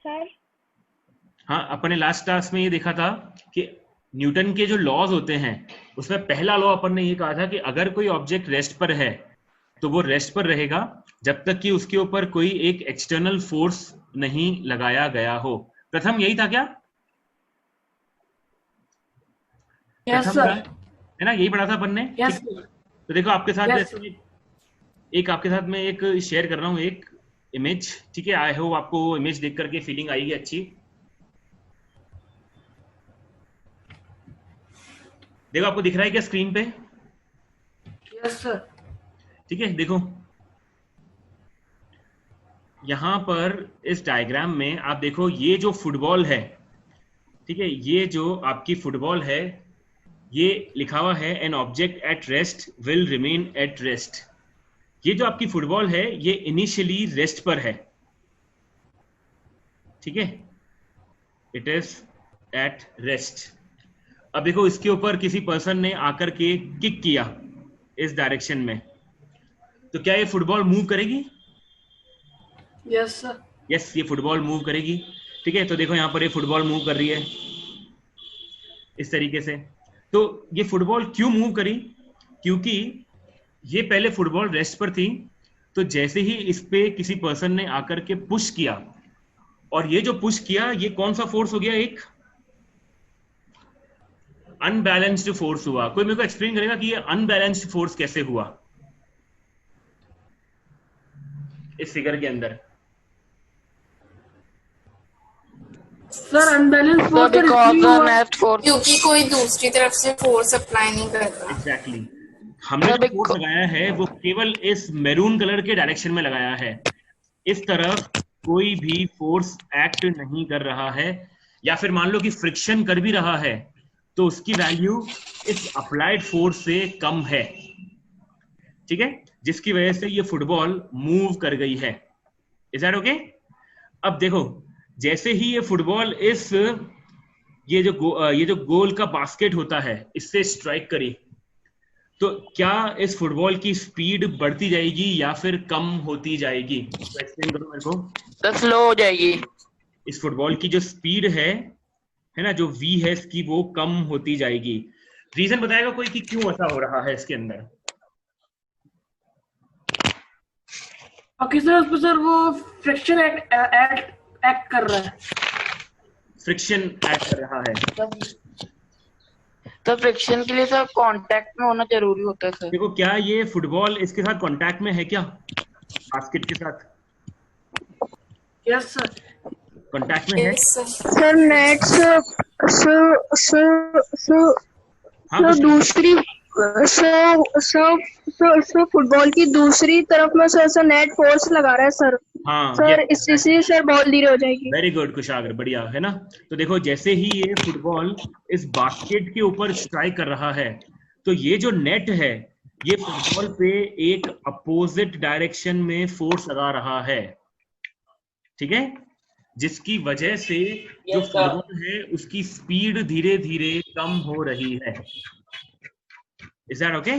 Sir. हाँ, अपन ने last class में ये देखा था कि न्यूटन के जो लॉज होते हैं उसमें पहला लॉ अपन ने ये कहा था कि अगर कोई ऑब्जेक्ट रेस्ट पर है तो वो रेस्ट पर रहेगा जब तक कि उसके ऊपर कोई एक एक्सटर्नल फोर्स नहीं लगाया गया हो। प्रथम यही था क्या? यस प्रथम था, सर। है ना? यही पढ़ा था अपन ने, यस ठीक है? सर। तो देखो आपके साथ यस वैसे एक आपके साथ में एक शेयर कर रहा हूँ, एक इमेज, ठीक है? आई होप आपको वो इमेज देख करके फीलिंग आएगी अच्छी। देखो आपको दिख रहा है क्या स्क्रीन पे? Yes sir. ठीक है, देखो यहां पर इस डायग्राम में आप देखो, ये जो फुटबॉल है, ठीक है, ये जो आपकी फुटबॉल है, ये लिखा हुआ है an object at rest will remain at rest. ये जो आपकी फुटबॉल है ये इनिशियली रेस्ट पर है, ठीक है, इट इज एट रेस्ट। अब देखो इसके ऊपर किसी पर्सन ने आकर के किक किया इस डायरेक्शन में, तो क्या ये फुटबॉल मूव करेगी? Yes sir. यस, ये फुटबॉल मूव करेगी, ठीक है। तो देखो यहाँ पर ये फुटबॉल मूव कर रही है इस तरीके से। तो ये फुटबॉल क्यों मूव करी? क्योंकि ये पहले फुटबॉल रेस्ट पर थी, तो जैसे ही इस पे किसी पर्सन ने आकर के पुश किया, और ये जो पुश किया ये कौन सा फोर्स हो गया? एक अनबैलेंस्ड फोर्स हुआ। कोई मेरे को एक्सप्लेन करेगा कि ये अनबैलेंस्ड फोर्स कैसे हुआ इस फिगर के अंदर? सर अनबैलेंस फोर्स क्योंकि कोई दूसरी तरफ से फोर्स अप्लाई नहीं कर रहा। एग्जैक्टली, हमने जो फोर्स लगाया है वो केवल इस मैरून कलर के डायरेक्शन में लगाया है, इस तरफ कोई भी फोर्स एक्ट नहीं कर रहा है। या फिर मान लो कि फ्रिक्शन कर भी रहा है तो उसकी वैल्यू इस अप्लाइड फोर्स से कम है, ठीक है, जिसकी वजह से ये फुटबॉल मूव कर गई है। Is that okay? अब देखो जैसे ही ये फुटबॉल इस ये जो गोल का बास्केट होता है इससे स्ट्राइक करी, तो क्या इस फुटबॉल की स्पीड बढ़ती जाएगी या फिर कम होती जाएगी? तो एक्सप्लेन करो मेरे को। स्लो हो जाएगी। इस फुटबॉल की जो स्पीड है ना, जो वी है इसकी, वो कम होती जाएगी। रीजन बताएगा कोई कि क्यों ऐसा हो रहा है इसके अंदर? ओके सर, सर वो फ्रिक्शन एक्ट कर रहा है। फ्रिक्शन एक्ट कर रहा है। तो फ्रिक्शन के लिए सर कांटेक्ट में होना जरूरी होता है सर। देखो क्या ये फुटबॉल इसके साथ कांटेक्ट में है क्या? बास्केट के साथ? Yes sir. कांटेक्ट में है सर नेट हाँ, दूसरी सर फुटबॉल की दूसरी तरफ में सर नेट फोर्स लगा रहा है सर। हाँ सर इससे सर बॉल धीरे हो जाएगी। वेरी गुड कुशाग्र, बढ़िया है ना। तो देखो जैसे ही ये फुटबॉल इस बास्केट के ऊपर स्ट्राइक कर रहा है, तो ये जो नेट है ये फुटबॉल पे एक अपोजिट डायरेक्शन में फोर्स लगा रहा है, ठीक है, जिसकी वजह से जो फुटबॉल है उसकी स्पीड धीरे धीरे कम हो रही है। Is that okay?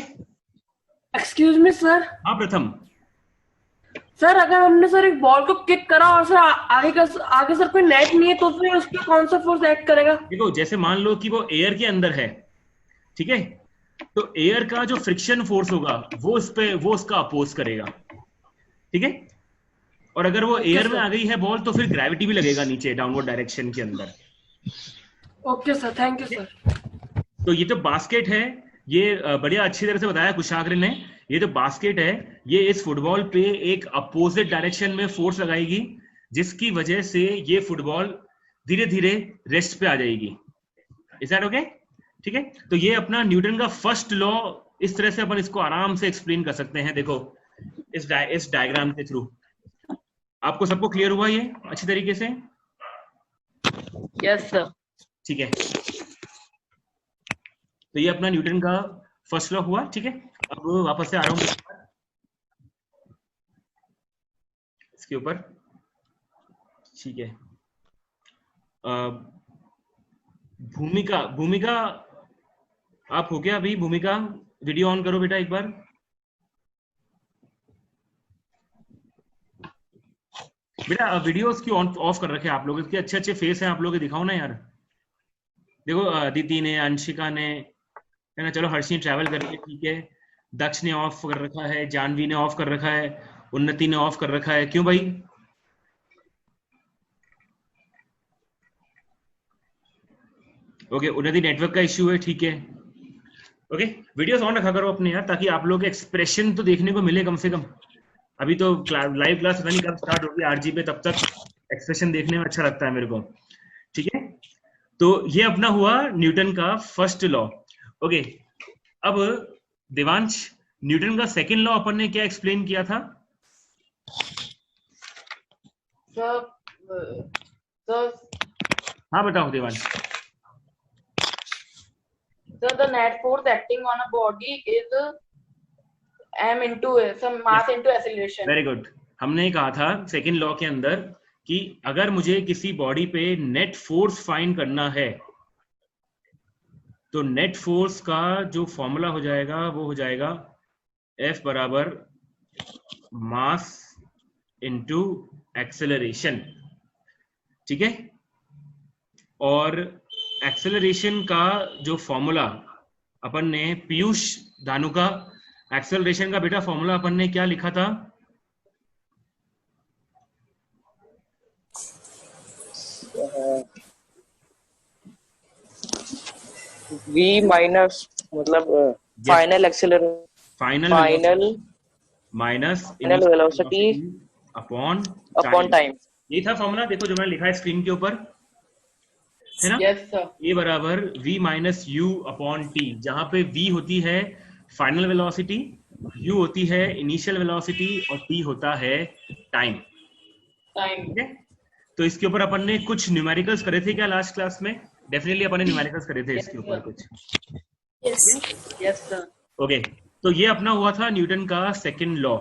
Excuse me sir. हाँ प्रथम। सर अगर हमने सर एक बॉल को किक करा और सर आगे सर कोई नेट नहीं है तो फिर उस पर कौन सा फोर्स एक्ट करेगा? देखो जैसे मान लो कि वो एयर के अंदर है, ठीक है, तो एयर का जो फ्रिक्शन फोर्स होगा वो उसका अपोज करेगा, ठीक है। और अगर वो एयर में आ गई है बॉल तो फिर ग्रेविटी भी लगेगा नीचे डाउनवर्ड डायरेक्शन के अंदर। Okay sir, thank you sir. तो ये जो बास्केट है ये बढ़िया अच्छी तरह से बताया कुशाग्र ने। ये जो बास्केट है ये इस फुटबॉल पे एक अपोजिट डायरेक्शन में फोर्स लगाएगी, जिसकी वजह से ये फुटबॉल धीरे धीरे रेस्ट पे आ जाएगी। Is that okay? ठीक है, तो ये अपना न्यूटन का फर्स्ट लॉ, इस तरह से अपन इसको आराम से एक्सप्लेन कर सकते हैं। देखो इस डायग्राम के थ्रू आपको सबको क्लियर हुआ ये अच्छी तरीके से? Yes sir. ठीक है, तो ये अपना न्यूटन का फर्स्ट लॉ हुआ, ठीक है। अब वापस से आ रहा हूं इसके ऊपर, ठीक है। भूमिका आप हो गया अभी? भूमिका वीडियो ऑन करो बेटा एक बार। बेटा वीडियोस क्यों ऑफ कर रखे हैं आप लोग? इतने अच्छे अच्छे फेस हैं आप लोग के, दिखाओ ना यार। देखो अदिति ने, अंशिका ने, है ना, चलो हर्षी ट्रैवल करके ठीक है, दक्ष ने ऑफ कर रखा है, जानवी ने ऑफ कर रखा है, उन्नति ने ऑफ कर रखा है, क्यों भाई? ओके, उन्नति नेटवर्क का इश्यू है, ठीक है। ओके, वीडियोस ऑन रखा करो अपने यार, ताकि आप लोग के एक्सप्रेशन तो देखने को मिले कम से कम। अभी तो लाइव क्लास पता नहीं कब स्टार्ट होगी आरजी पे, तब तक एक्सप्रेशन देखने में अच्छा लगता है मेरे को, ठीक है। तो ये अपना हुआ न्यूटन का फर्स्ट लॉ। ओके, अब देवांश, न्यूटन का सेकंड लॉ अपन ने क्या एक्सप्लेन किया था? हाँ बताओ Devansh. So the net force acting on a body is m into some mass into acceleration. Very good. हमने कहा था सेकंड लॉ के अंदर कि अगर मुझे किसी बॉडी पे नेट फोर्स फाइंड करना है, तो नेट फोर्स का जो फॉर्मूला हो जाएगा वो हो जाएगा F बराबर मास इनटू एक्सेलरेशन, ठीक है। और एक्सेलरेशन का जो फॉर्मूला अपन ने, पीयूष दानु का एक्सेलरेशन का बेटा फॉर्मूला अपन ने क्या लिखा था? v माइनस मतलब final acceleration, final minus velocity upon time. ये था फॉर्मूला, देखो जो मैंने लिखा है स्क्रीन के ऊपर, है ना? Yes sir. ए बराबर v minus you upon T, जहां पे v होती है फाइनल वेलोसिटी, u होती है इनिशियल वेलोसिटी और t होता है टाइम। ठीक है, तो इसके ऊपर अपन ने कुछ न्यूमेरिकल्स करे थे क्या लास्ट क्लास में? डेफिनेटली अपन ने न्यूमेरिकल्स करे थे इसके ऊपर कुछ। Yes sir. ओके, तो ये अपना हुआ था न्यूटन का सेकंड लॉ।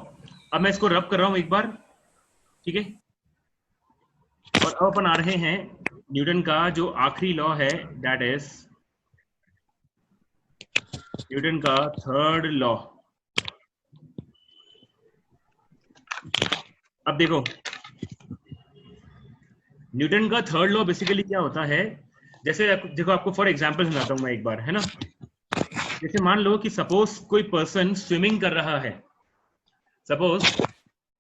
अब मैं इसको रब कर रहा हूं एक बार, ठीक है। और अब अपन आ रहे हैं न्यूटन का जो आखिरी लॉ है, दैट इज न्यूटन का थर्ड लॉ। अब देखो न्यूटन का थर्ड लॉ बेसिकली क्या होता है, जैसे देखो आपको फॉर एग्जांपल समझाता हूं मैं एक बार, है ना। जैसे मान लो कि सपोज कोई पर्सन स्विमिंग कर रहा है, सपोज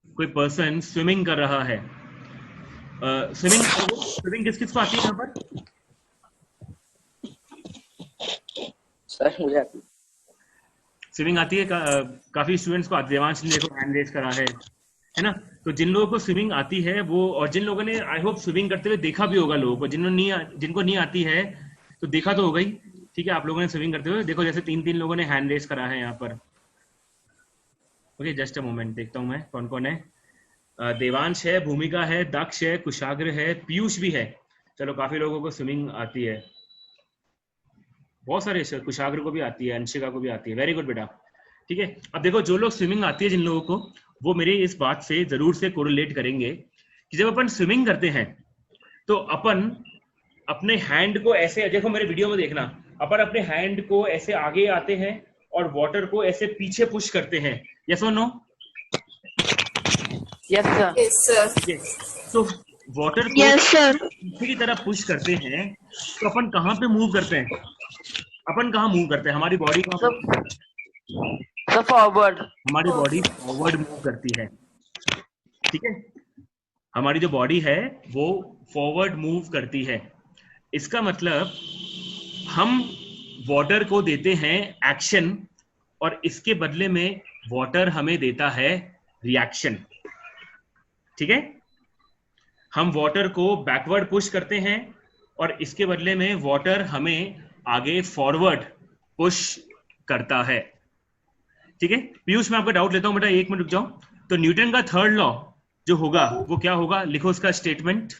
कोई पर्सन स्विमिंग कर रहा है। स्विमिंग किस किस को आती है यहाँ पर? सर मुझे आती है। स्विमिंग आती है काफी स्टूडेंट्स को आती है। देवांश ने देखो हैंड रेज करा है ना। तो जिन लोगों को स्विमिंग आती है वो, और जिन लोगों ने आई होप स्विमिंग करते हुए देखा भी होगा लोगों को, जिनको नहीं आती है तो देखा तो होगा ही, ठीक है। आप लोगों ने स्विमिंग करते हुए देखो, जैसे 3 लोगों ने हैंड रेज करा है यहाँ पर। ओके, जस्ट अ मोमेंट, देखता हूँ मैं कौन कौन है। देवांश है, भूमिका है, दक्ष है, कुशाग्र है, पीयूष भी है। चलो काफी लोगों को स्विमिंग आती है, बहुत सारे, कुशाग्र को भी आती है, अंशिका को भी आती है। वेरी गुड बेटा, ठीक है। अब देखो जो लोग स्विमिंग आती है जिन लोगों को, वो मेरे इस बात से जरूर से कोरिलेट करेंगे कि जब अपन स्विमिंग करते हैं तो अपन अपने हैंड को ऐसे, देखो मेरे वीडियो में देखना, अपन अपने हैंड को ऐसे आगे आते हैं और वाटर को ऐसे पीछे पुश करते हैं। यस और no? Yes sir. Yes sir. तो वाटर को यस सर। पीछे की तरफ पुश करते हैं तो अपन कहाँ पे मूव करते हैं? अपन कहाँ मूव करते हैं? हमारी बॉडी So forward. हमारी बॉडी फॉरवर्ड मूव करती है, ठीक है। हमारी जो बॉडी है वो फॉरवर्ड मूव करती है। इसका मतलब हम वाटर को देते हैं एक्शन और इसके बदले में वाटर हमें देता है रिएक्शन, ठीक है। हम वाटर को बैकवर्ड पुश करते हैं और इसके बदले में वाटर हमें आगे फॉरवर्ड पुश करता है, ठीक है। पीयूष मैं आपका डाउट लेता हूं बेटा, 1 मिनट रुक जाओ। तो न्यूटन का थर्ड लॉ जो होगा वो क्या होगा? लिखो उसका statement.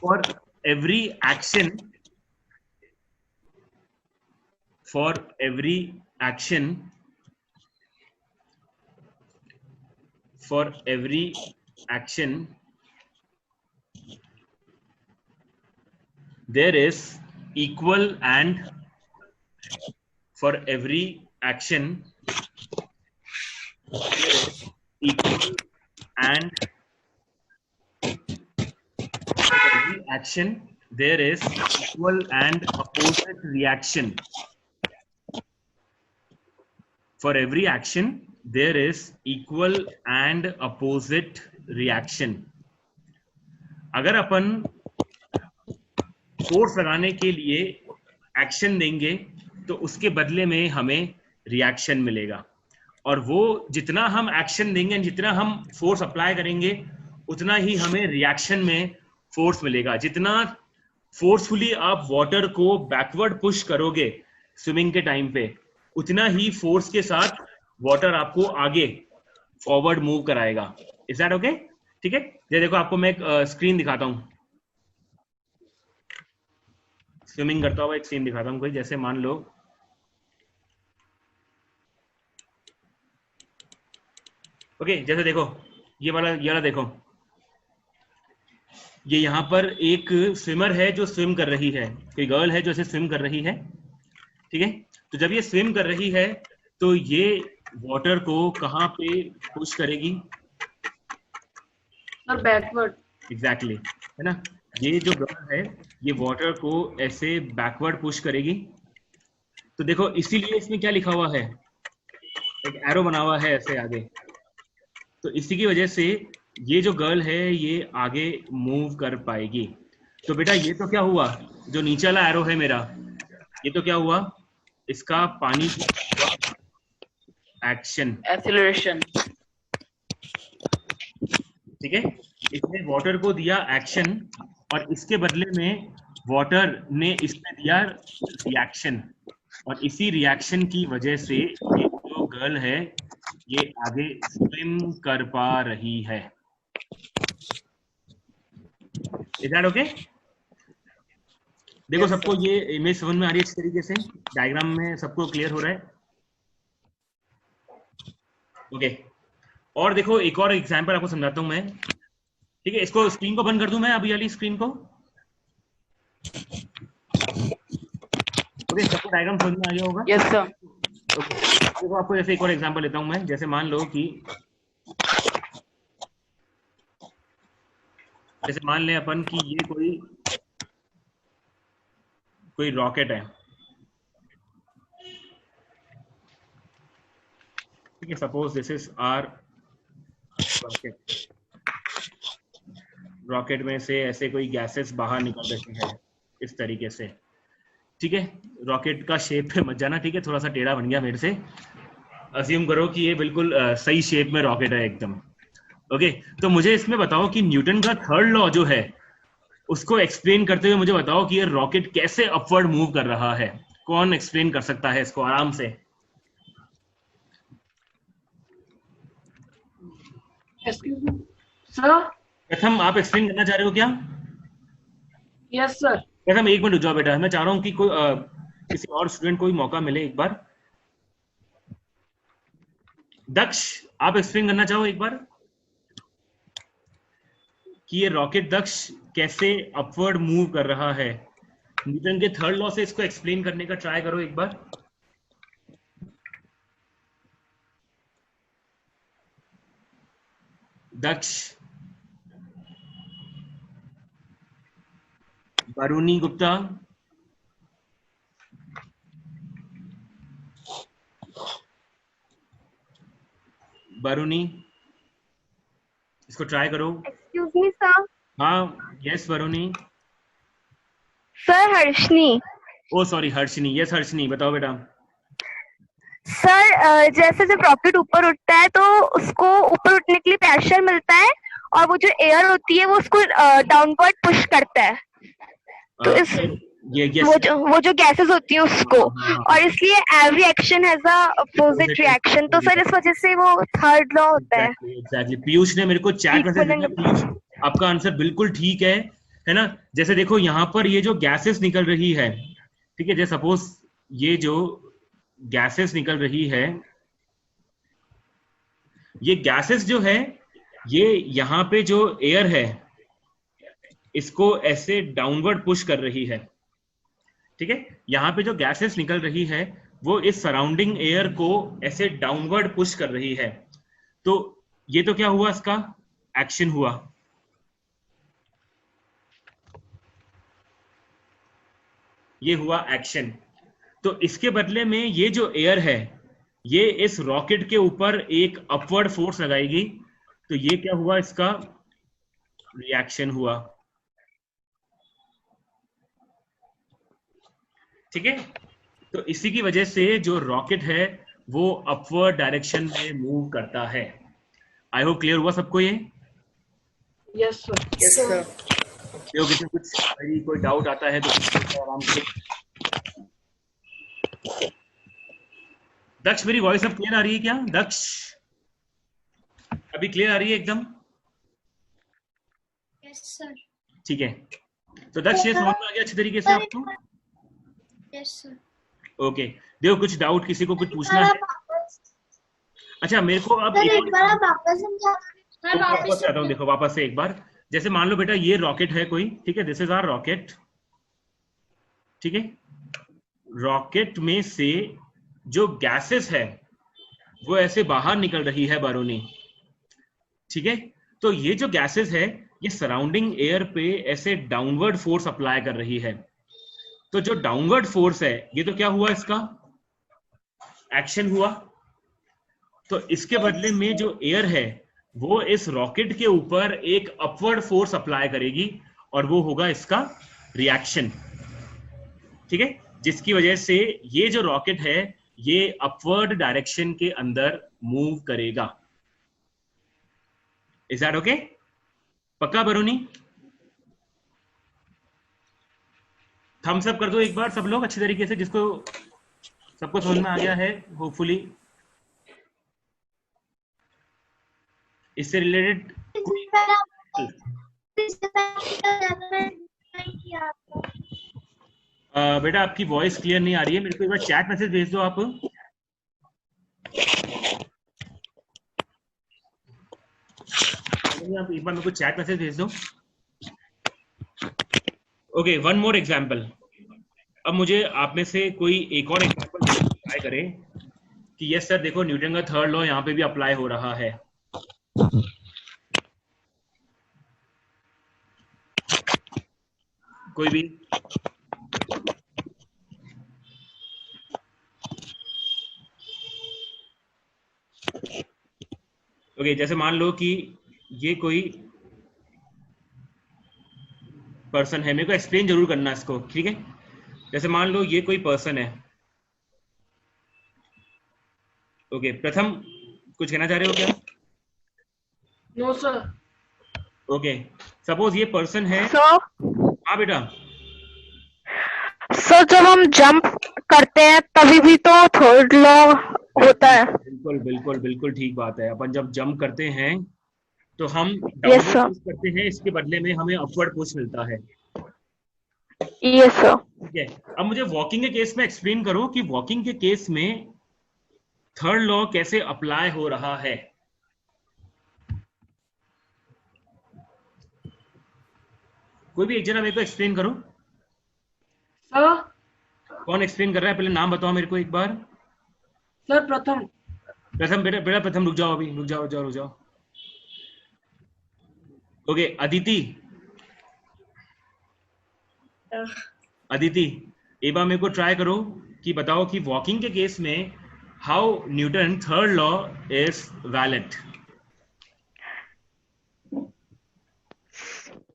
For every action, for every action, for every action there is equal and for every action there is equal and action there is equal and opposite reaction. For every action there is equal and opposite reaction. अगर अपन force लगाने के लिए action देंगे तो उसके बदले में हमें रिएक्शन मिलेगा, और वो जितना हम एक्शन देंगे, जितना हम फोर्स अप्लाई करेंगे, उतना ही हमें रिएक्शन में फोर्स मिलेगा. जितना फोर्सफुली आप वाटर को बैकवर्ड पुश करोगे स्विमिंग के टाइम पे, उतना ही फोर्स के साथ वाटर आपको आगे फॉरवर्ड मूव कराएगा. Is that okay? ठीक है, ये देखो आपको मैं एक स्क्रीन दिखाता हूं, स्विमिंग करता हुआ एक सीन दिखाता हूं. कोई जैसे मान लो ओके, जैसे देखो ये वाला देखो, ये यहाँ पर एक स्विमर है जो स्विम कर रही है, कोई गर्ल है जो ऐसे स्विम कर रही है. ठीक है, तो जब ये स्विम कर रही है तो ये वाटर को कहाँ पे पुश करेगी? Sir backward. एग्जैक्टली, है ना. ये जो गर्ल है ये वाटर को ऐसे बैकवर्ड पुश करेगी. तो देखो इसीलिए इसमें क्या लिखा हुआ है, एक एरो बना हुआ है ऐसे आगे. तो इसी की वजह से ये जो गर्ल है ये आगे मूव कर पाएगी. तो बेटा ये तो क्या हुआ, जो नीचे वाला एरो है मेरा, ये तो क्या हुआ, इसका पानी एक्शन, एक्सीलरेशन. ठीक है, इसने वाटर को दिया एक्शन और इसके बदले में वाटर ने इसमें दिया रिएक्शन, और इसी रिएक्शन की वजह से ये जो गर्ल है ये आगे स्विम कर पा रही है. Is that okay? देखो सबको ये इमेज समझ में आ रही है इस तरीके से, डायग्राम में सबको क्लियर हो रहा है? ओके, और देखो एक और एग्जांपल आपको समझाता हूं मैं. ठीक है, इसको स्क्रीन को बंद कर दूं मैं, अभी वाली स्क्रीन को. ओके, सबको डायग्राम समझ में आ गया होगा? Yes sir. देखो आपको जैसे एक और एग्जांपल लेता हूं मैं. जैसे मान लो कि जैसे मान लें अपन कि ये कोई रॉकेट है. ठीक है, suppose this is our rocket. Rocket में से ऐसे कोई गैसेस बाहर निकल रही है इस तरीके से. ठीक है, रॉकेट का शेप पे मत जाना, ठीक है, थोड़ा सा टेढ़ा बन गया मेरे से. अज्यूम करो कि ये बिल्कुल सही शेप में रॉकेट है एकदम. ओके, तो मुझे इसमें बताओ कि न्यूटन का थर्ड लॉ जो है उसको एक्सप्लेन करते हुए मुझे बताओ कि ये रॉकेट कैसे अपवर्ड मूव कर रहा है. कौन एक्सप्लेन कर सकता है इसको आराम से? सर प्रथम आप एक्सप्लेन करना चाह रहे हो क्या? Yes sir. प्रथम एक मिनट रुक जाओ बेटा, मैं चाह रहा हूँ कि कोई किसी और स्टूडेंट को भी मौका मिले एक बार. दक्ष, आप एक्सप्लेन करना चाहो एक बार कि ये रॉकेट दक्ष कैसे अपवर्ड मूव कर रहा है. न्यूटन के थर्ड लॉ से इसको एक्सप्लेन करने का ट्राई करो एक बार. दक्ष, वरुणी गुप्ता, वरुणी इसको ट्राई करो. Excuse me sir. हाँ, यस वरुणी. सर हर्षनी. ओ सॉरी, हर्षनी. यस हर्षनी, बताओ बेटा. सर जैसे जब रॉकेट ऊपर उठता है तो उसको ऊपर उठने के लिए प्रेशर मिलता है और वो जो एयर होती है वो उसको डाउनवर्ड पुश करता है. तो इस वो जो गैसेस होती हैं उसको, और इसलिए every action has a opposite reaction. तो सर इस वजह से वो थर्ड लॉ होता है. एग्जैक्टली. पीयूष ने मेरे को चैट मैसेज दिया. पीयूष, आपका आंसर बिल्कुल ठीक है ना. जैसे देखो यहाँ पर ये जो गैसेस निकल रही है, ठीक है, जैसे सपोज ये जो गैसेस निकल रही है, ये गैसेस जो है ये यहाँ पे जो एयर है इसको ऐसे डाउनवर्ड पुश कर रही है. ठीक है, यहाँ पे जो गैसेस निकल रही है वो इस सराउंडिंग एयर को ऐसे डाउनवर्ड पुश कर रही है. तो ये तो क्या हुआ, इसका एक्शन हुआ. ये हुआ एक्शन। तो इसके बदले में ये जो एयर है ये इस रॉकेट के ऊपर एक अपवर्ड फोर्स लगाएगी, तो ये क्या हुआ, इसका रिएक्शन हुआ। ठीक है, तो इसी की वजह से जो रॉकेट है वो अपवर्ड डायरेक्शन में मूव करता है। आई होप क्लियर हुआ सबको ये? Yes sir. किसी कुछ कोई डाउट आता है तो आराम से। दक्ष, मेरी वॉइस अब क्लियर आ रही है क्या? दक्ष, अभी क्लियर आ रही है एकदम? Yes sir. ठीक है, तो दक्ष ये समझ में आ गया अच्छी तरीके से आपको? Yes sir. ओके, देखो कुछ डाउट किसी को कुछ पूछना है? अच्छा, मेरे को अब एक बार वापस आता हूँ। देखो वापस से एक बार, जैसे मान लो बेटा ये रॉकेट है कोई, ठीक है, दिस इज आवर रॉकेट। ठीक है, रॉकेट में से जो गैसेस है वो ऐसे बाहर निकल रही है बारूनी। ठीक है, तो ये जो गैसेस है ये सराउंडिंग एयर पे ऐसे डाउनवर्ड फोर्स अप्लाई कर रही है। तो जो डाउनवर्ड फोर्स है ये तो क्या हुआ, इसका एक्शन हुआ। तो इसके बदले में जो एयर है वो इस रॉकेट के ऊपर एक अपवर्ड फोर्स अप्लाई करेगी और वो होगा इसका रिएक्शन। ठीक है, जिसकी वजह से ये जो रॉकेट है ये अपवर्ड डायरेक्शन के अंदर मूव करेगा। Is that okay? पक्का बरूनी? थम्स अप कर दो एक बार सब लोग अच्छी तरीके से, जिसको सबको समझ में आ गया है होपफुली। इससे रिलेटेड बेटा आपकी वॉइस क्लियर नहीं आ रही है, मेरे को एक बार चैट मैसेज भेज दो आप। आप एक बार मेरे को चैट मैसेज भेज दो। Okay, one more example. अब मुझे आप में से कोई एक और एग्जाम्पल ट्राई करे कि यस सर देखो न्यूटन का थर्ड लॉ यहाँ पे भी अप्लाई हो रहा है। कोई भी? ओके, जैसे मान लो कि ये कोई पर्सन है, मेरे को एक्सप्लेन जरूर करना इसको, ठीक है? जैसे मान लो ये कोई पर्सन है। ओके, प्रथम कुछ कहना चाह रहे हो क्या? No sir. ओके, सपोज ये पर्सन है। हाँ बेटा। सर जब हम जंप करते हैं तभी भी तो थर्ड लॉ होता है। बिल्कुल बिल्कुल बिल्कुल ठीक बात है। अपन जब जंप करते हैं तो हम Yes, sir. पुश करते हैं, इसके बदले में हमें अपवर्ड पुश मिलता है। Yes sir. ठीक है, अब मुझे वॉकिंग के केस में एक्सप्लेन करो कि वॉकिंग के केस में थर्ड लॉ कैसे अप्लाई हो रहा है। कोई भी एक जना मेरे को एक्सप्लेन करो। सर कौन एक्सप्लेन कर रहा है? पहले नाम बताओ मेरे को एक बार। सर प्रथम। प्रथम बेटा, बेटा प्रथम रुक जाओ, अभी रुक जाओ। ओके, अदिति। अदिति, एक बार मेरे को ट्राई करो कि बताओ कि वॉकिंग के केस में how Newton third law is valid.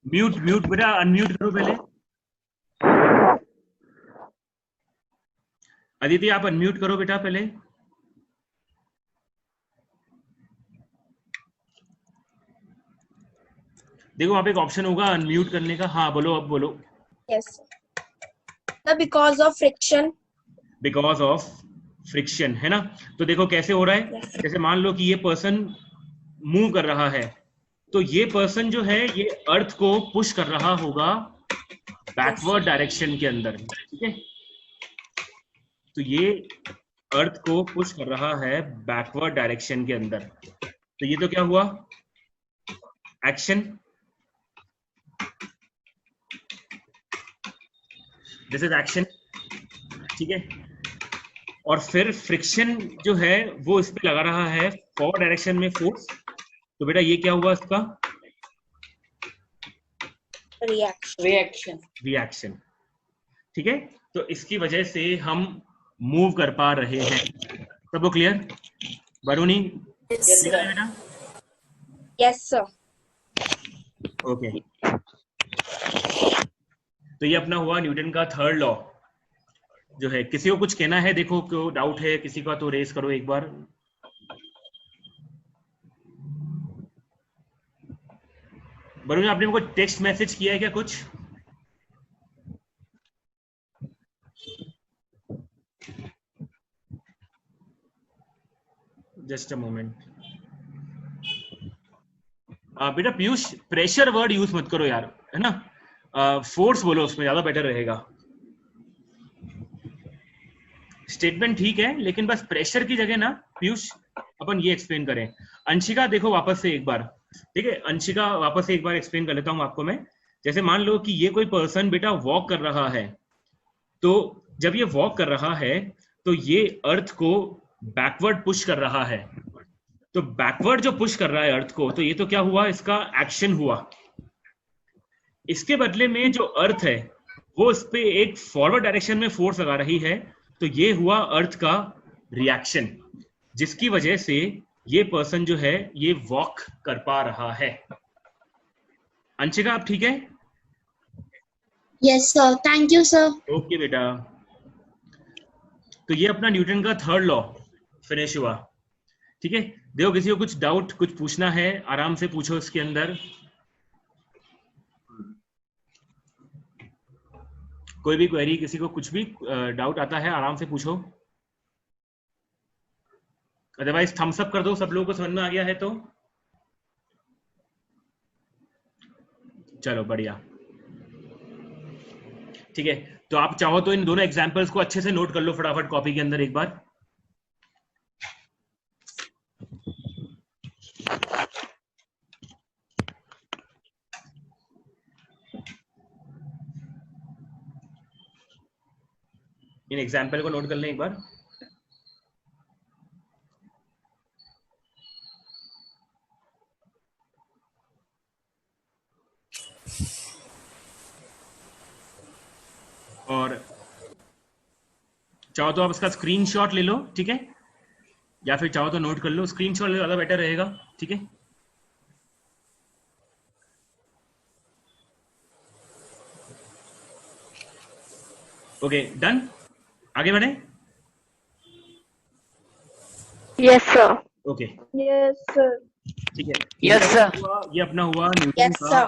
Mute बेटा, अनम्यूट करो पहले। अदिति आप अनम्यूट करो बेटा पहले। देखो वहां पे एक ऑप्शन होगा अनम्यूट करने का। हाँ बोलो, अब बोलो। Yes because of friction. Because of friction, है ना? तो देखो कैसे हो रहा है। जैसे मान लो कि ये पर्सन मूव कर रहा है, तो ये पर्सन जो है ये अर्थ को पुश कर रहा होगा बैकवर्ड डायरेक्शन के अंदर। ठीक है, तो ये अर्थ को पुश कर रहा है बैकवर्ड डायरेक्शन के अंदर। तो ये तो क्या हुआ, एक्शन। This is action. ठीक है, और फिर फ्रिक्शन जो है वो इस पे लगा रहा है फॉरवर्ड डायरेक्शन में फोर्स। तो बेटा ये क्या हुआ इसका? रिएक्शन। रिएक्शन। ठीक है, तो इसकी वजह से हम मूव कर पा रहे हैं। सबको क्लियर? वरुणी क्लियर है बेटा? Yes, sir. ओके, तो ये अपना हुआ न्यूटन का थर्ड लॉ जो है। किसी को कुछ कहना है? देखो क्यों डाउट है किसी का तो रेस करो एक बार। वरुण आपने मेरे को टेक्स्ट मैसेज किया है क्या कुछ? Just a moment. बेटा पीयूष, प्रेशर वर्ड यूज मत करो यार, है ना, फोर्स बोलो, उसमें ज्यादा बेटर रहेगा। स्टेटमेंट ठीक है, लेकिन बस प्रेशर की जगह ना पीयूष अपन ये एक्सप्लेन करें। अंशिका देखो वापस से एक बार, ठीक है, अंशिका वापस से एक बार एक्सप्लेन कर लेता हूं आपको मैं। जैसे मान लो कि ये कोई पर्सन बेटा वॉक कर रहा है, तो जब ये वॉक कर रहा है तो ये अर्थ को बैकवर्ड पुश कर रहा है। तो बैकवर्ड जो पुश कर रहा है अर्थ को, तो ये तो क्या हुआ, इसका एक्शन हुआ। इसके बदले में जो अर्थ है वो इस पे एक फॉरवर्ड डायरेक्शन में फोर्स लगा रही है, तो ये हुआ अर्थ का रिएक्शन, जिसकी वजह से ये पर्सन जो है ये वॉक कर पा रहा है। अंशिका आप ठीक है? Yes, sir. Thank you, sir. Okay बेटा, तो ये अपना न्यूटन का थर्ड लॉ फिनिश हुआ। ठीक है, देखो किसी को कुछ डाउट कुछ पूछना है आराम से पूछो इसके अंदर। कोई भी क्वेरी, किसी को कुछ भी डाउट आता है आराम से पूछो, अदरवाइज थम्स अप कर दो। सब लोगों को समझ में आ गया है तो चलो बढ़िया। ठीक है, तो आप चाहो तो इन दोनों एग्जांपल्स को अच्छे से नोट कर लो फटाफट कॉपी के अंदर एक बार। इन एग्जाम्पल को नोट कर लें एक बार। और चाहो तो आप इसका स्क्रीनशॉट ले लो, ठीक है, या फिर चाहो तो नोट कर लो। स्क्रीनशॉट ले लो, ज्यादा बेटर रहेगा। ठीक है, ओके डन, आगे बढ़े। Yes sir. Okay Yes, sir. ठीक है, Yes, sir. ये अपना हुआ न्यूटन Yes, का, sir.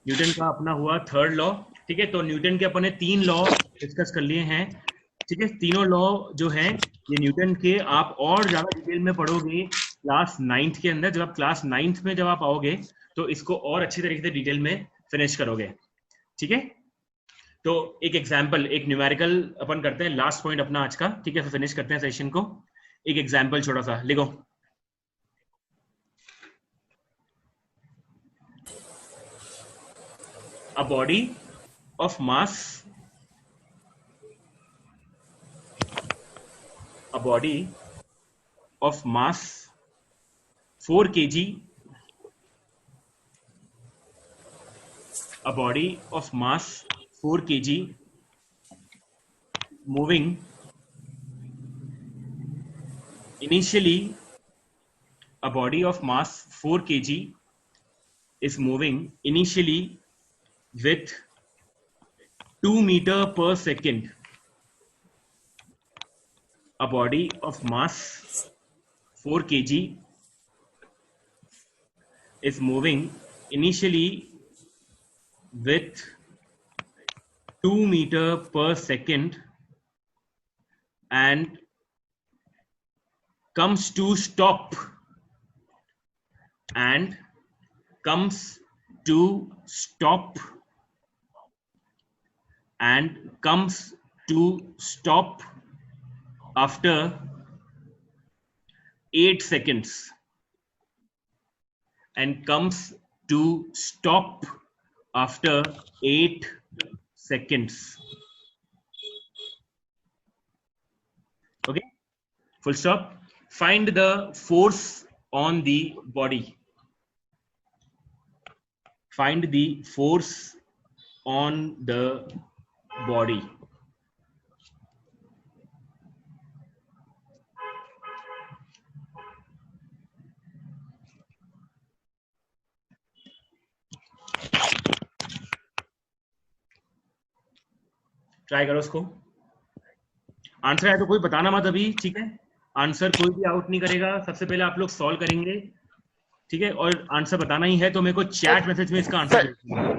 न्यूटन का अपना हुआ थर्ड लॉ। ठीक है, तो न्यूटन के अपने 3 लॉ डिस्कस कर लिए हैं। ठीक है, तीनों लॉ जो हैं ये न्यूटन के आप और ज्यादा डिटेल में पढ़ोगे क्लास 9th के अंदर। जब आप क्लास 9th में जब आप आओगे तो इसको और अच्छी तरीके से डिटेल में फिनिश करोगे। ठीक है, तो एक एग्जाम्पल, एक न्यूमेरिकल अपन करते हैं, लास्ट पॉइंट अपना आज का। ठीक है, फिर फिनिश करते हैं सेशन को। एक एग्जाम्पल छोटा सा लिखो। A body of mass, a body of mass 4 kg, a body of mass 4 kg moving initially, a body of mass 4 kg is moving initially with 2 meters per second. A body of mass 4 kg is moving initially with 2 meters per second and comes to stop and comes to stop and comes to stop after 8 seconds and comes to stop after 8 seconds. Okay, full stop. Find the force on the body. Find the force on the body. Try करो उसको। Answer है तो कोई बताना मत अभी, ठीक है? आंसर कोई भी आउट नहीं करेगा, सबसे पहले आप लोग सॉल्व करेंगे, ठीक है? और आंसर बताना ही है तो मेरे को चैट मैसेज में इसका आंसर भेजना।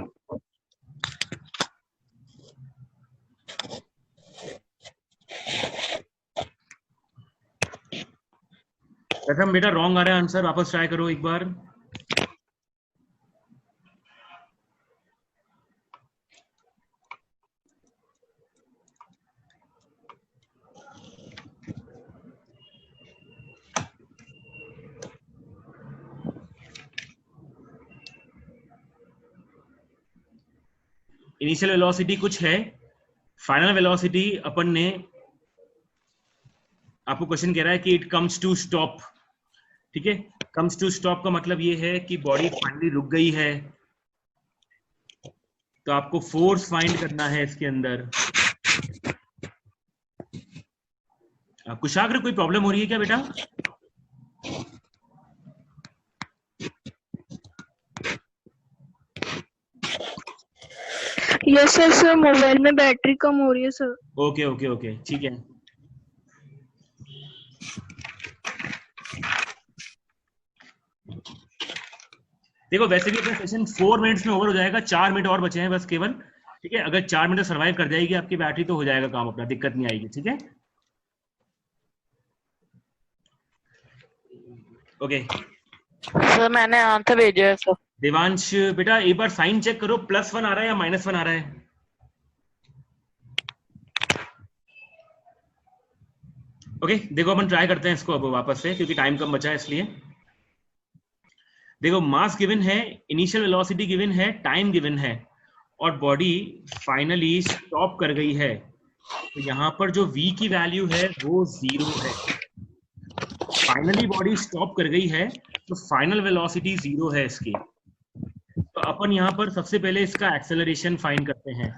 प्रथम बेटा रॉन्ग आ रहा है आंसर, वापस ट्राई करो एक बार। इनिशियल वेलोसिटी कुछ है, फाइनल वेलोसिटी अपन ने, आपको क्वेश्चन कह रहा है कि इट कम्स टू स्टॉप, ठीक है? कम्स टू स्टॉप का मतलब ये है कि बॉडी फाइनली रुक गई है, तो आपको फोर्स फाइंड करना है इसके अंदर। कुशाग्र कोई प्रॉब्लम हो रही है क्या बेटा? यस सर, सर मोबाइल में बैटरी कम हो रही है सर। ओके ओके ओके, ठीक है। देखो वैसे भी अपना सेशन 4 मिनट्स में ओवर हो जाएगा, 4 मिनट और बचे हैं बस केवल, ठीक है? अगर 4 मिनट सर्वाइव कर जाएगी आपकी बैटरी तो हो जाएगा काम अपना, दिक्कत नहीं आएगी, ठीक है? ओके सर मैंने आंसर भेजा है सर। देवांश बेटा एक बार साइन चेक करो, +1 आ रहा है या -1 आ रहा है? ओके देखो अपन ट्राई करते हैं इसको अब वापस से, क्योंकि टाइम कम बचा है इसलिए। देखो मास गिवन है, इनिशियल वेलोसिटी गिवन है, टाइम गिवन है, और बॉडी फाइनली स्टॉप कर गई है, तो यहाँ पर जो v की वैल्यू है वो 0 है। फाइनली बॉडी स्टॉप कर गई है तो फाइनल वेलोसिटी 0 है इसकी। तो अपन यहाँ पर सबसे पहले इसका एक्सेलरेशन फाइंड करते हैं।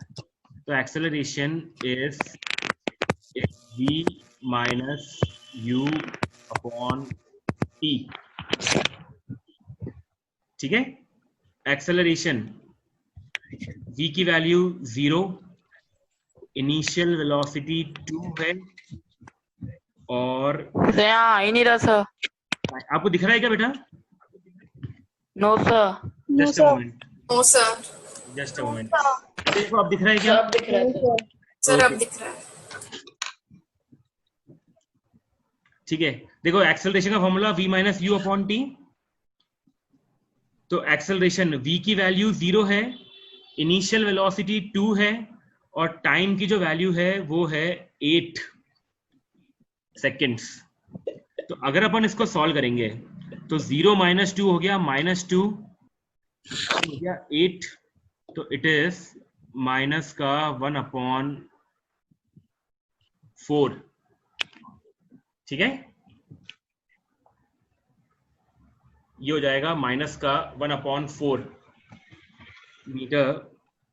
तो acceleration is v minus u upon t, ठीक है? एक्सेलरेशन v की वैल्यू 0, इनिशियल वेलोसिटी 2 है, और यहाँ आ ही नहीं रहा सर। आपको दिख रहा है क्या बेटा? No sir. Just a moment, no sir. Just a moment. देखो अब दिख रहा है क्या? सब दिख रहा है सर अब दिख रहा है। ठीक है, देखो एक्सेलरेशन का formula v minus you upon T. तो एक्सेलरेशन v की वैल्यू 0 है, इनिशियल वेलोसिटी 2 है, और टाइम की जो वैल्यू है वो है 8 सेकेंड्स। तो अगर अपन इसको सॉल्व करेंगे तो 0 माइनस 2 हो गया -2 हो गया 8, तो इट इज माइनस का 1/4, ठीक है? ये हो जाएगा माइनस का 1/4 मीटर।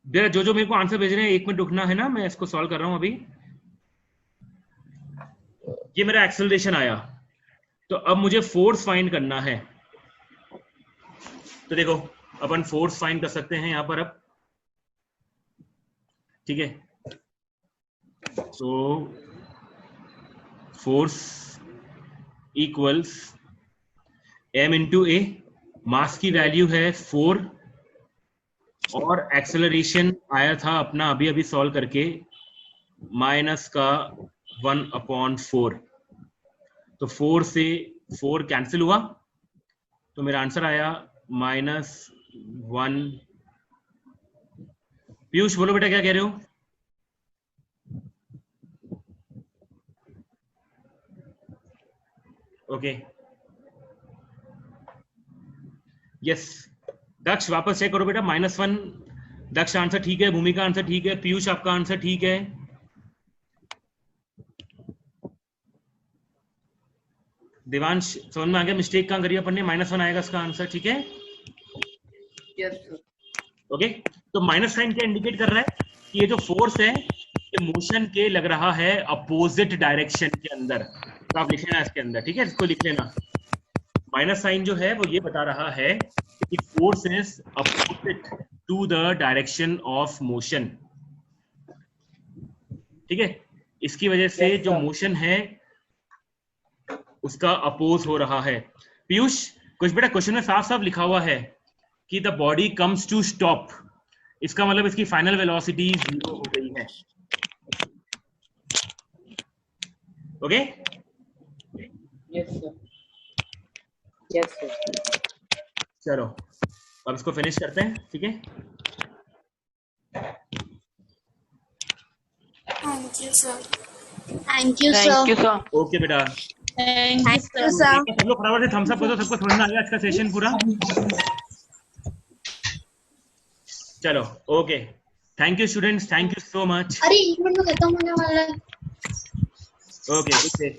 बेटा जो मेरे को आंसर भेज रहे हैं 1 मिनट रुकना है ना, मैं इसको सॉल्व कर रहा हूं अभी। ये मेरा एक्सेलरेशन आया, तो अब मुझे फोर्स फाइंड करना है। तो देखो अपन फोर्स फाइंड कर सकते हैं यहां पर अब, ठीक है? तो फोर्स इक्वल्स m इंटू ए, मास की वैल्यू है 4, और एक्सेलरेशन आया था अपना अभी अभी सॉल्व करके माइनस का 1/4। तो 4 से 4 कैंसिल हुआ, तो मेरा आंसर आया -1। पीयूष बोलो बेटा क्या कह रहे हो? Okay yes. दक्ष वापस चेक करो बेटा, -1। दक्ष आंसर ठीक है, भूमिका आंसर ठीक है, पीयूष आपका आंसर ठीक है। देवांश समझ में आ गया मिस्टेक कहां करी अपन ने? -1 आएगा इसका आंसर, ठीक है? Yes sir. ओके, तो माइनस साइन क्या इंडिकेट कर रहा है कि ये जो फोर्स है ये मोशन के लग रहा है अपोजिट डायरेक्शन के अंदर। तो आप लिख लेना इसके अंदर, ठीक है? इसको लिख लेना। माइनस साइन जो है वो ये बता रहा है कि force is opposite to the direction of motion. ठीक है, इसकी वजह से जो मोशन है उसका अपोज हो रहा है। पीयूष, कुछ बेटा क्वेश्चन में साफ साफ लिखा हुआ है कि the body comes to stop, इसका मतलब इसकी फाइनल वेलोसिटी 0 हो गई है। Okay? Yes sir. Yes sir. चलो अब इसको फिनिश करते हैं, ठीक है? Thank you sir. Thank you thank you sir. Sir. Okay बेटा, थैंक यू सर। सब लोग फटाफट से थम्स अप कर दो, सबको समझ में आ गया आज का सेशन पूरा? चलो okay, thank you students, thank you so much. अरे 1 मिनट में खत्म होने वाला है। Okay, good day.